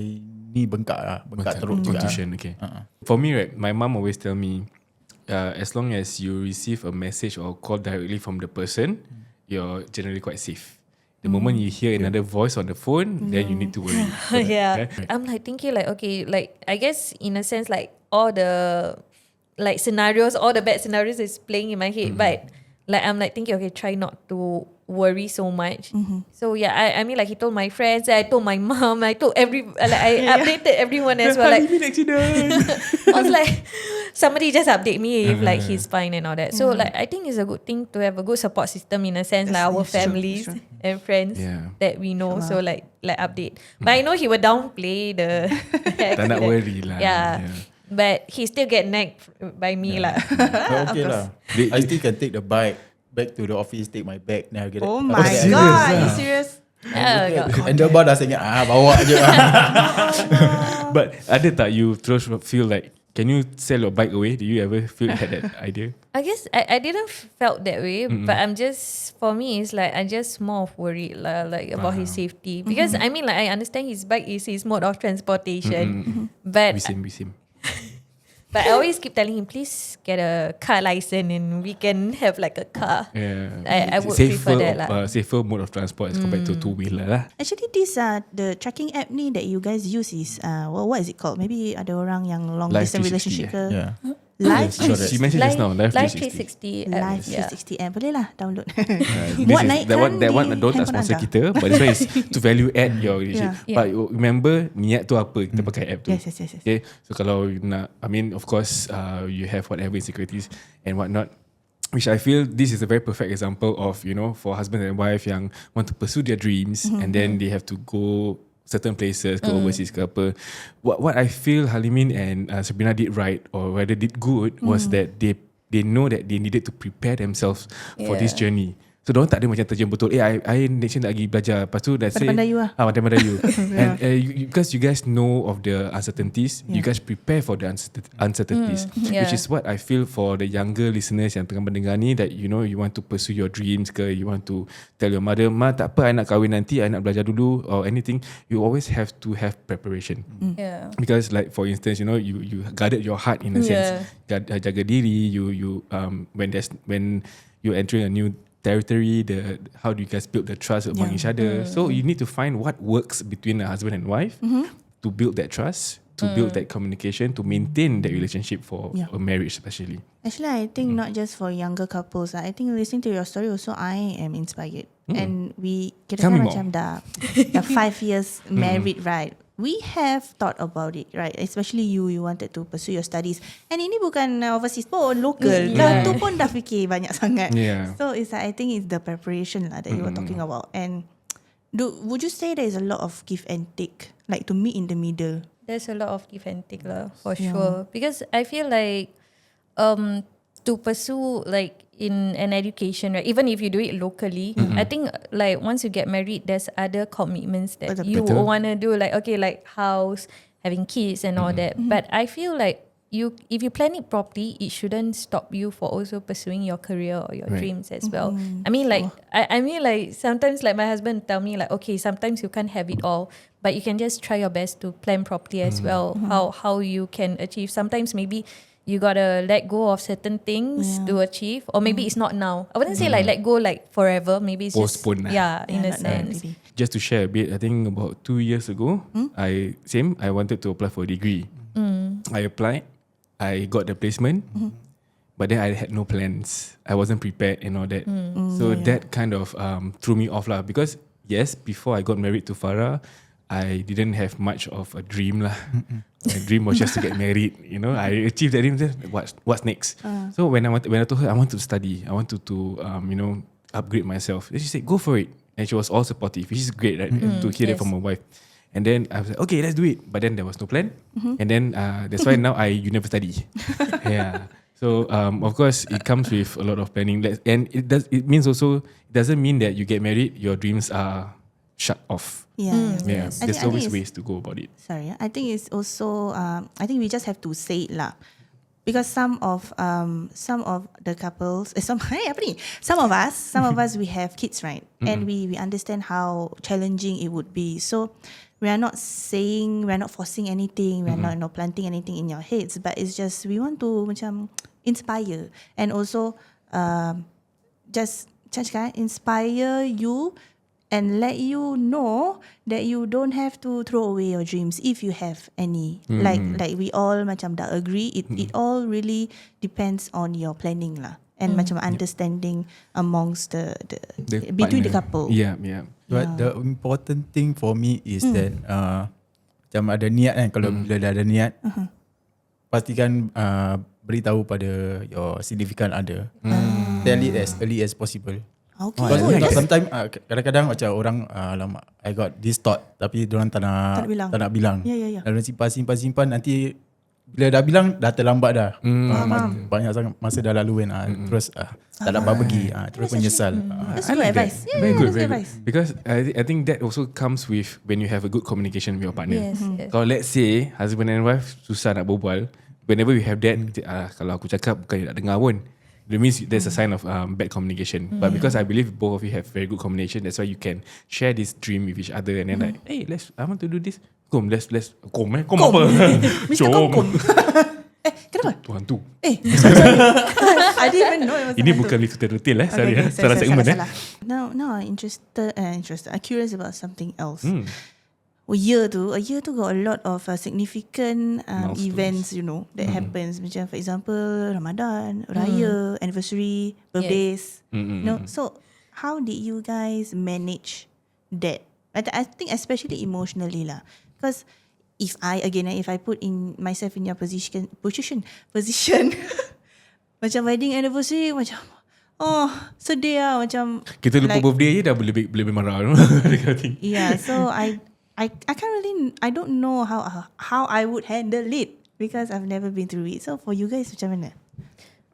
knee bengkak teruk juga. Contusion, okay. For me, right, my mom always tell me, as long as you receive a message or call directly from the person, you're generally quite safe. The moment you hear another voice on the phone, then you need to worry. yeah. I'm like thinking like, okay, like I guess in a sense like all the like scenarios, all the bad scenarios is playing in my head, but like I'm like thinking, okay, try not to worry so much. So yeah, I mean like he told my friends, I told my mom, I told I updated everyone as well. Like accident. I was like, somebody just update me if like he's fine and all that. So like I think it's a good thing to have a good support system in a sense, like our It's true, families and friends that we know. So like update. But I know he will downplay the Tak nak accident. worry lah. Yeah. But he still get nagged by me lah. But okay lah. I still can take the bike back to the office, take my bag, then I get Oh it. my After that, god, are you serious? Handlebar dah saya ingat, bawa je. But ada tak you terus feel like, can you sell your bike away? Do you ever had that idea? I guess I didn't felt that way, but I'm just, for me it's like I just more of worried lah, like about his safety, because I mean like I understand his bike is his mode of transportation, but We same. But I always keep telling him, please get a car license and we can have like a car. I would prefer that lah. Safer mode of transport as compared to two-wheeler lah. Actually, this the tracking app ni that you guys use is what is it called? Maybe ada orang yang long Life distance 360, relationship ke? Yeah. Life She mentioned just now, Life 360. 360. Life 360 app. Boleh lah download. This is, that one don't tak sponsor kita, but this one is to value add your relationship. Yeah. But remember niat tu apa kita pakai app tu. Yes. Okay, so kalau you nak, I mean of course you have whatever insecurities and whatnot, which I feel this is a very perfect example of, you know, for husband and wife yang want to pursue their dreams and then they have to go certain places, go overseas ke apa. What I feel Halimin and Sabrina did right, or rather did good, was that they know that they needed to prepare themselves for this journey. So diorang tak ada macam terjun betul. I next year nak pergi belajar. Lepas tu dah say Pandai-pandai you lah. Pandai-pandai you. And because you guys know of the uncertainties, you guys prepare for the uncertainties, which is what I feel for the younger listeners yang tengah mendengar ni, that you know you want to pursue your dreams ke, you want to tell your mother, ma tak apa, I nak kahwin nanti, I nak belajar dulu or anything. You always have to have preparation. Yeah. Because like for instance, you know, you guarded your heart in a sense. Jaga diri, you when you're entering a new territory, how do you guys build the trust among each other? So you need to find what works between a husband and wife to build that trust, to build that communication, to maintain that relationship for a marriage especially. Actually, I think not just for younger couples. I think listening to your story also, I am inspired. And kita Tell me kan more. macam dah 5 years married, right? We have thought about it, right? Especially you wanted to pursue your studies. And ini bukan overseas pun, local. Dah tu pun dah fikir banyak sangat. Yeah. So it's I think it's the preparation lah that you were talking about. And would you say there is a lot of give and take, like to meet in the middle? There's a lot of give and take lah, for sure. Because I feel like to pursue like in an education, right, even if you do it locally, I think like once you get married, there's other commitments that you want to do, like okay, like house, having kids and all that. But I feel like if you plan it properly, it shouldn't stop you for also pursuing your career or your dreams as well. I mean like I mean like sometimes like my husband tell me like, okay, sometimes you can't have it all, but you can just try your best to plan properly as well, how you can achieve. Sometimes maybe you gotta let go of certain things to achieve, or maybe it's not now. I wouldn't say like let go like forever. Maybe it's Postpone. just in a sense. Just to share a bit, I think about 2 years ago, I wanted to apply for a degree. I applied, I got the placement, but then I had no plans. I wasn't prepared and all that. So that kind of threw me off lah. Because yes, before I got married to Farah, I didn't have much of a dream lah. My dream was just to get married. You know, I achieved that dream. What's next? So when I told her I want to study, I wanted to you know, upgrade myself. Then she said, go for it. And she was all supportive, which is great, right? To hear that from my wife. And then I was like, okay, let's do it. But then there was no plan. And then that's why now you never study. Yeah. So of course it comes with a lot of planning, and it means also, it doesn't mean that you get married, your dreams are shut off. Yeah. There's always ways to go about it. Sorry, I think it's also I think we just have to say it lah, because some of the couples, some of us we have kids, right? And we understand how challenging it would be. So we are not forcing anything, we are not planting anything in your heads, but it's just we want to macam inspire, and also just inspire you and let you know that you don't have to throw away your dreams if you have any. Like we all macam dah agree, it all really depends on your planning lah, and macam understanding amongst the between the couple. Yeah. But the important thing for me is that macam ada niat kan. Kalau bila dah ada niat, pastikan beritahu pada your significant other. Tell it as early as possible. Okay. Because sometimes kadang-kadang macam orang lama, I got this thought, tapi diorang tak nak bilang. Ya. Lalu simpan nanti bila dah bilang dah terlambat dah. Banyak sangat masa dah lalu kan. Terus tak dapat pergi, terus menyesal. That's good advice. Very good. Advice. Because I think that also comes with when you have a good communication with your partner. Yes. Kalau let's say husband and wife susah nak berbual, whenever we have that, kalau aku cakap bukan dia nak dengar pun. It means there's a sign of bad communication. But because I believe both of you have very good communication, that's why you can share this dream with each other, and then like, hey, I want to do this. Kom, let's. Kom apa? Mr. Kom. Kenapa Betul. Hantu. Sorry. I didn't even know it was Ini hantu. bukan little detail Sorry Okay, salah segmen salah. Now I'm interested. I'm curious about something else. A year tu got a lot of significant Milestones. events, that happens. Macam for example, Ramadan, Raya, anniversary, birthdays. So how did you guys manage that? I think especially emotionally lah. Because if I put in myself in your position, macam wedding anniversary, macam sedih lah, macam Kita lupa like, birthday je dah boleh marah. yeah, so I can't really, I don't know how I would handle it because I've never been through it. So for you guys, macam mana?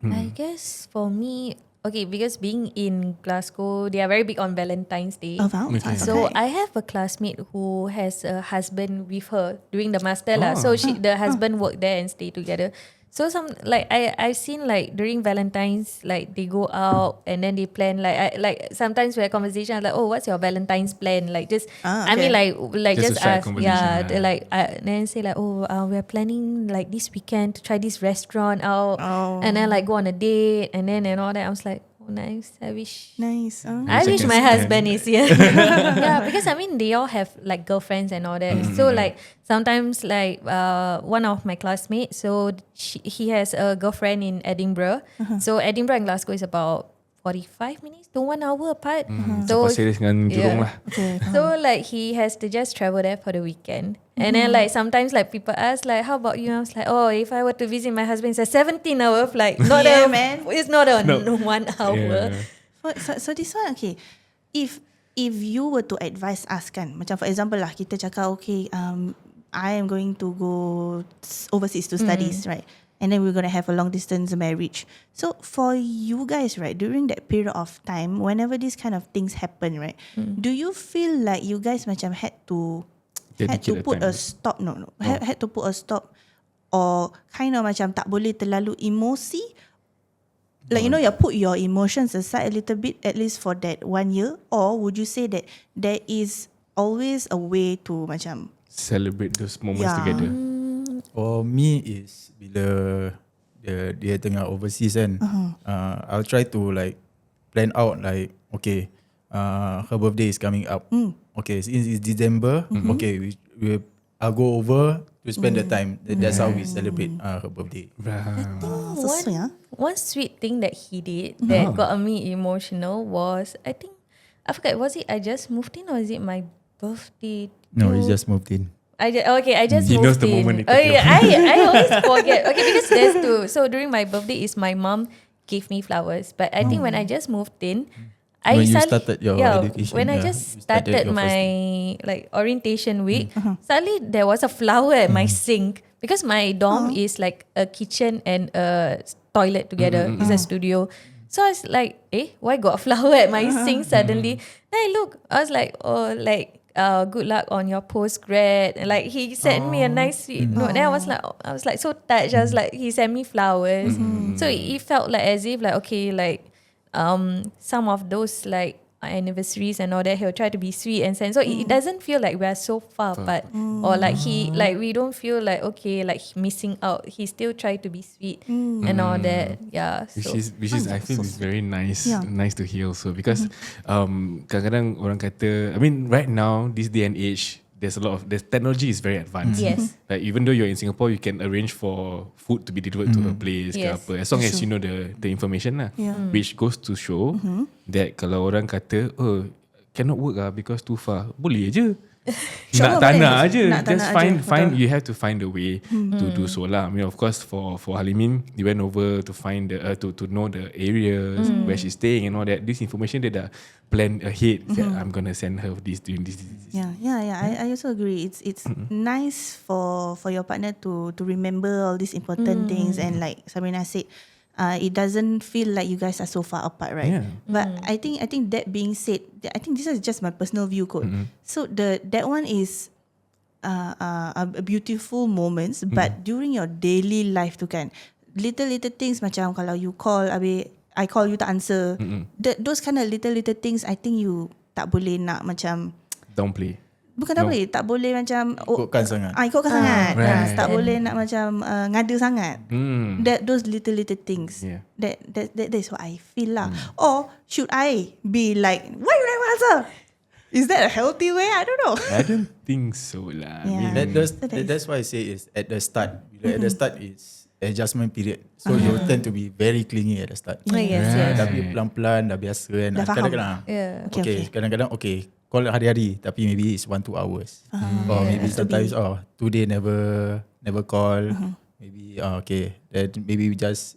I guess for me, okay, because being in Glasgow, they are very big on Valentine's Day. Oh, Valentine's. So Okay. I have a classmate who has a husband with her doing the master lah. So the husband worked there and stay together. So I've seen like during Valentine's, like they go out and then they plan like sometimes we have conversation like, oh, what's your Valentine's plan? Like just I mean like Just a just side ask, conversation yeah, lah. like then say like, oh, we're planning like this weekend to try this restaurant out, and then like go on a date and all that. I was like, oh, nice. I wish. Nice. I wish my husband is here. Yeah, because I mean they all have like girlfriends and all that. So like sometimes like one of my classmates, so he has a girlfriend in Edinburgh. So Edinburgh and Glasgow is about 45 minutes to 1 hour apart. So Pasir Ris dengan Jurong lah. Okay. so like he has to just travel there for the weekend. And then like sometimes like people ask like, how about you? I was like, oh, if I were to visit my husband, it's a 17-hour flight. Not Yeah, a man. It's not a No. 1 hour. Yeah. So this one, okay. If you were to advise us kan, macam for example lah, kita cakap okay, I am going to go overseas to studies, right? And then we're going to have a long distance marriage. So for you guys, right, during that period of time, whenever these kind of things happen, right, do you feel like you guys macam had to Dedicate put time. a stop? No. Had to put a stop, or kind of macam tak boleh terlalu emosi? Like, you put your emotions aside a little bit, at least for that 1 year? Or would you say that there is always a way to macam, Celebrate those moments Yeah. together. For me is bila dia tengah overseas kan, I'll try to like plan out like, okay, her birthday is coming up. Okay, since it's December, okay, I'll go over to spend the time. That's how we celebrate her birthday. so sweet, huh? One sweet thing that he did that got me emotional was, I think, I forgot, was it I just moved in or is it my birthday? No, he just moved in. I just He knows moved the in. moment Oh yeah, I always forget. Okay, because there's two. So during my birthday is my mom gave me flowers, but I think when I just moved in, When you suddenly- started your education, when I yeah, just you started started your my like orientation week, suddenly there was a flower at my sink because my dorm is like a kitchen and a toilet together. It's a studio. So I was like, why got a flower at my sink suddenly? Then I look, I was like, oh, like good luck on your post-grad. And like he sent me a nice sweet note. Then I was like so touched. I was like, he sent me flowers. So it felt like as if like, okay, like some of those like anniversaries and all that, he'll try to be sweet and send. So it doesn't feel like we're so far apart, or like we don't feel like okay, like missing out. He still try to be sweet and all that. Yeah. So Which is I feel is very nice. Yeah. Nice to hear also because kadang-kadang orang kata, I mean right now this day and age, there's technology is very advanced. Yes. Like even though you're in Singapore, you can arrange for food to be delivered to a place ke Yes. apa, as long as you know the information lah. Yeah. Which goes to show that kalau orang kata, oh cannot work lah because too far, boleh je. Nak tak nak aje. Nak tak Just nak aje, find betul. you have to find a way to do so lah. I mean of course for Halimin, he went over to find the to know the areas where she's staying and all that. This information dia dah plan ahead. That I'm gonna send her this doing this. Yeah. I also agree. It's nice for your partner to remember all these important things, and like Sabrina said, it doesn't feel like you guys are so far apart, right? Yeah. But I think that being said, I think this is just my personal view code. So that one is a beautiful moments, but during your daily life tu kan, little things macam kalau you call, habis I call you tak answer, those kind of little things, I think you tak boleh nak macam Downplay. Bukan tak boleh. Tak boleh macam Ikutkan sangat. ikutkan sangat. Right. Tak boleh nak macam ngada sangat. Those little things. Yeah. That's what I feel lah. Or should I be like, why you never answer? Is that a healthy way? I don't know. I don't think so lah. Yeah. That's why I say is at the start. At the start is adjustment period. So you tend to be very clingy at the start. Yes. Tapi pelan-pelan dah biasa kan. Dah faham. Kadang-kadang Yeah. Okay. kadang-kadang call hari-hari tapi maybe it's 1-2 hours. Or maybe sometimes today never call. Maybe then maybe we just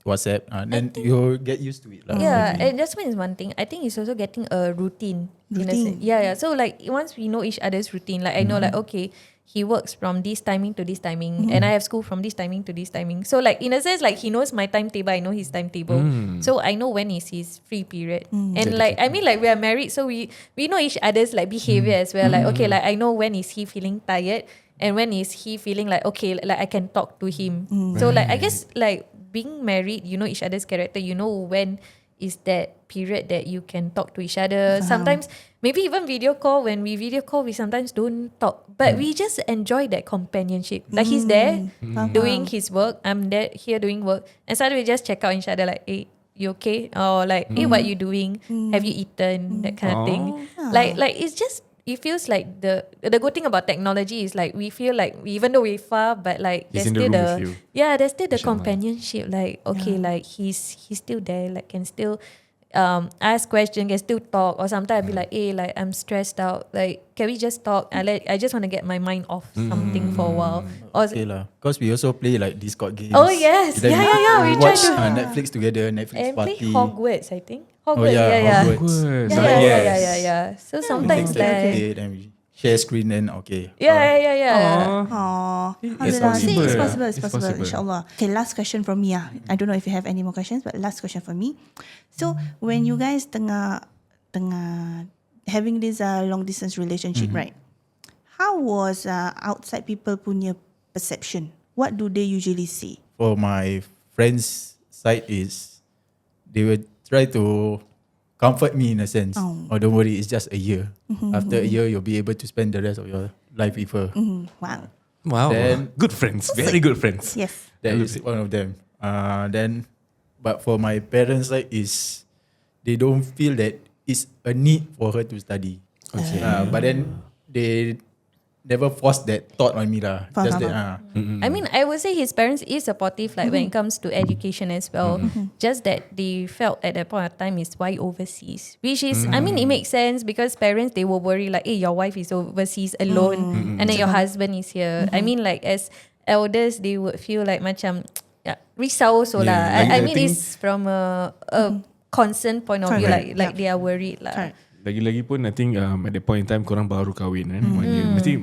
WhatsApp. Then you get used to it lah. Yeah, adjustment is one thing. I think it's also getting a routine. In a sense. Yeah. So like once we know each other's routine, like I know like okay, he works from this timing to this timing, and I have school from this timing to this timing. So like in a sense, like he knows my timetable, I know his timetable. So I know when is his free period. And like I mean like we are married, so we know each other's like behavior as well. Like okay, like I know when is he feeling tired, and when is he feeling like okay, like I can talk to him. So like I guess like being married, you know each other's character, you know when is that period that you can talk to each other. Sometimes maybe even video call, when we video call we sometimes don't talk, but we just enjoy that companionship. Like he's there doing his work, I'm there here doing work, and suddenly we just check out each other like, hey, you okay? Or like, hey, what you doing? Have you eaten? That kind of thing. Like it's just, it feels like the good thing about technology is like we feel like even though we're far, but like He's there's in the still room with you. there's still the InsyaAllah. companionship. Like okay, like he's still there, like can still ask questions, can still talk. Or sometimes I'll be like, hey, like I'm stressed out, like can we just talk? I just want to get my mind off something for a while. Or Okay lah. Because we also play like Discord games. oh yes, Then yeah. We try watch to Netflix together, Netflix and play party. Hogwarts. I think Oh Hogwarts. yeah, Yeah. Hogwarts. Yeah. So sometimes Things like like okay, then we share screen then okay. yeah. Aww. It's Alhamdulillah. See, possible. it's possible. It's It's possible. possible. InsyaAllah. Okay, last question from me. I don't know if you have any more questions, but last question from me. So when you guys tengah having this long distance relationship, right? How was outside people punya perception? What do they usually say? For my friends' side is they will try to comfort me in a sense. Oh, don't worry, it's just a year. After a year, you'll be able to spend the rest of your life with her. Wow. Wow. Then- Good friends. Very good friends. Yes. That is one of them. But for my parents' side is they don't feel that it's a need for her to study. Okay. But then they never forced that thought on me lah. Just that. I mean, I would say his parents is supportive, like when it comes to education as well. Just that they felt at that point of time is why overseas, which is, I mean, it makes sense because parents, they will worry like, hey, your wife is overseas alone, and then your husband is here. I mean, like as elders, they would feel like macam risau so lah. Yeah, I I mean, think- it's from a concern point of view, Correct. like they are worried lah. Correct. Lagi-lagi pun I think at that point in time korang baru kahwin kan.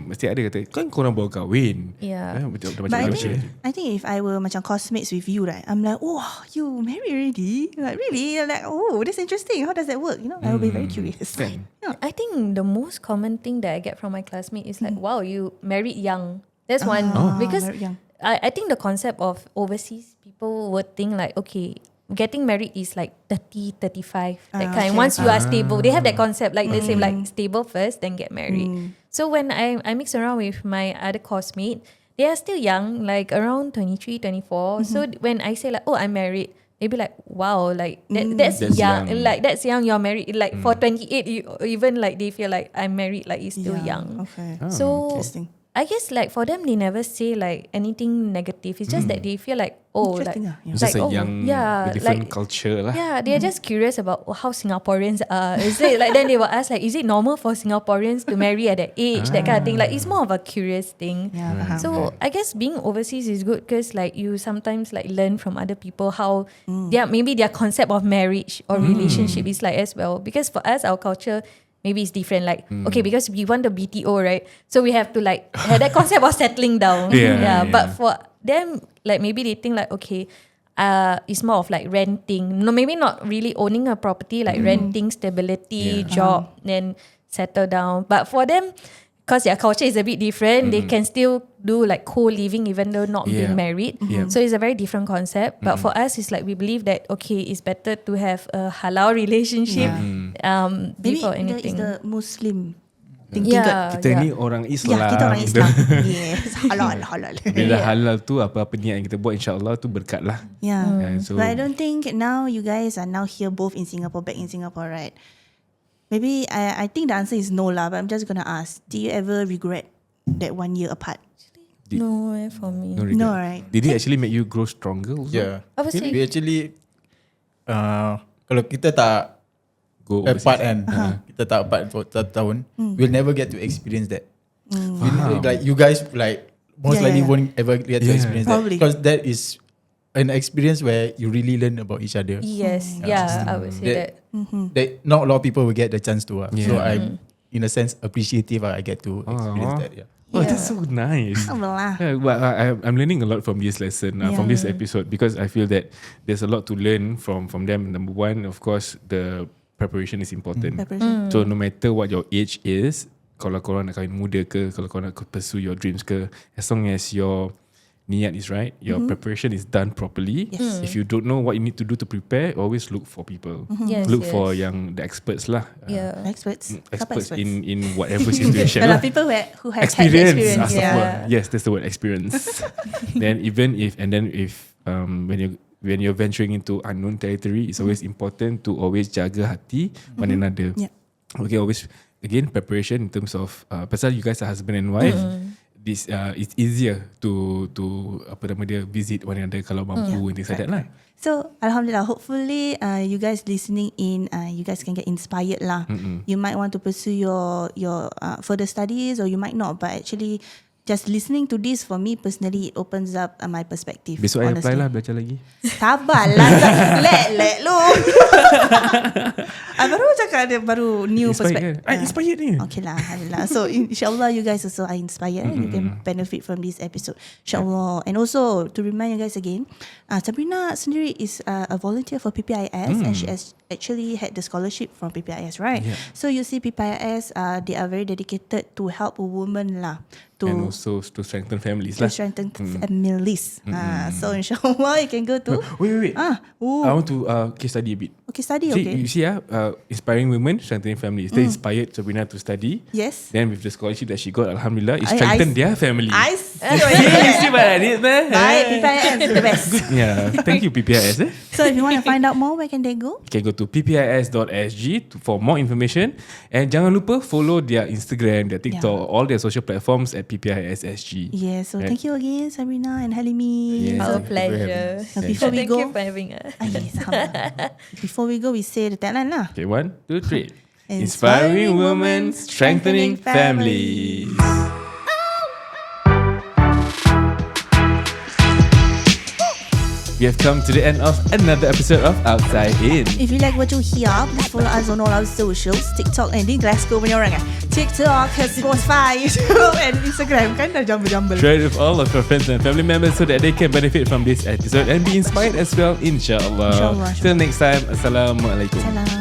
Mesti ada kata kan korang baru kahwin. Yeah. Betul, But I think if I were macam classmates with you, right, I'm like, oh, you married already? Like really? Like, oh, that's interesting. How does that work? You know, I will be very curious. Kan? I think the most common thing that I get from my classmate is like, wow, you married young. That's one. Because married young. I think the concept of overseas, people would think like, okay, getting married is like 30, 35, that kind. okay. Once you are stable, they have that concept, like they say like stable first, then get married. So when I mix around with my other coursemate, they are still young, like around 23, 24. So when I say like, oh, I'm married, they be like, wow, like that's That's young. young. Like that's young, you're married. Like for 28, even like they feel like I'm married, like it's still young. Okay. So Interesting. I guess like for them, they never say like anything negative. It's just that they feel like, oh, like, Interesting, yeah. It's like just a young, a different like, culture lah. yeah, they're just curious about how Singaporeans are. Is it like then they will ask like, is it normal for Singaporeans to marry at that age? That kind of thing. Like it's more of a curious thing. Yeah, faham. So I guess being overseas is good because like you sometimes like learn from other people how maybe their concept of marriage or relationship is like as well. Because for us, our culture maybe it's different. Like okay, because we want the BTO, right? So we have to like have that concept of settling down. Yeah. But for them, like maybe they think like okay, it's more of like renting. No, maybe not really owning a property, like renting, stability, job, then settle down. But for them, because their culture is a bit different, they can still do like co-living even though not being married. So it's a very different concept. But for us, it's like we believe that okay, it's better to have a halal relationship Maybe before there is anything. the Muslim Thinking Kita ni orang Islam. kita orang Islam. Yes, halal. Bila halal tu apa-apa niat yang kita buat, insyaAllah tu berkat lah. Yeah. So, But I don't think now you guys are now here both in Singapore, back in Singapore, right? Maybe I think the answer is no lah, but I'm just gonna ask. Do you ever regret that 1 year apart? No, for me. no regret. No, right? Did it actually make you grow stronger also? Yeah. Apa sih? We actually kalau kita tak Go apart overseas. kan, kita tak apart for 1 tahun, we'll never get to experience that. Like you guys like most Yeah, likely yeah. won't ever get to Yeah. experience Probably. that, because that is an experience where you really learn about each other. Yes, I would say that. That not a lot of people will get the chance to. So Yeah. I'm in a sense appreciative. I get to experience that. Yeah. Oh, that's so nice. Alhamdulillah. Yeah, well, I'm learning a lot from this lesson, from this episode, because I feel that there's a lot to learn from them. Number one, of course, the preparation is important. Preparation. So no matter what your age is, kalau korang nak kahwin muda ke, kalau korang nak pursue your dreams ke, as long as your niat is right, your preparation is done properly. Yes. If you don't know what you need to do to prepare, always look for people. Yes, Look yes. for the experts lah. Yeah. Experts. Experts Apa in whatever situation. There lah. are people who have Experience. had experience. Astaghfirullah. Yes, that's the word, experience. then if when you're venturing into unknown territory, it's always important to always jaga hati one another. Yeah. Okay, always again preparation in terms of pasal you guys are husband and wife. This it's easier to apa nama dia, visit one another kalau mampu and things like that lah. So Alhamdulillah, hopefully you guys listening in, you guys can get inspired lah. You might want to pursue your further studies, or you might not, but actually just listening to this, for me personally, it opens up my perspective. Besok I apply honestly. lah, belajar lagi. Sabarlah. Let lu. Baru cakap dia baru new perspective. Inspired ni. Okay lah, alhamdulillah. So insyaAllah you guys also are inspired and you can benefit from this episode, insyaAllah. And also to remind you guys again, Sabrina sendiri is a volunteer for PPIS, and she has actually had the scholarship from PPIS, right? Yeah. So you see PPIS, they are very dedicated to help a woman lah, And to also to strengthen families to lah. strengthen families. So insyaAllah you can go to Wait. I want to case study a bit. okay, study. See, Okay. you see, inspiring women, strengthening families. They inspired Sabrina to study. Yes. Then with the scholarship that she got, Alhamdulillah, it strengthened their family. I see. You see what I did there? Bye, PPIS, the best. Yeah, thank you PPIS. So if you want to find out more, where can they go? You can go to ppis.sg for more information, and jangan lupa follow their Instagram, their TikTok, all their social platforms at ppis.sg. Yeah, so Right. thank you again, Sabrina and Halimin. Yes. Our Thank you for pleasure. having us. So before we Thank go, you for having us. yes, alhamdulillah. Before we go, we say the tagline lah. Okay, 1, 2, 3. Inspiring Inspiring women, women, strengthening families. We have come to the end of another episode of Outside In. If you like what you hear, please follow us on all our socials. TikTok and di Glasgow punya orang TikTok, Spotify, YouTube and Instagram. Kan dah jumble-jumble. Share it with all of your friends and family members so that they can benefit from this episode and be inspired as well, insyaAllah. InsyaAllah. Till next time, Assalamualaikum. Salam.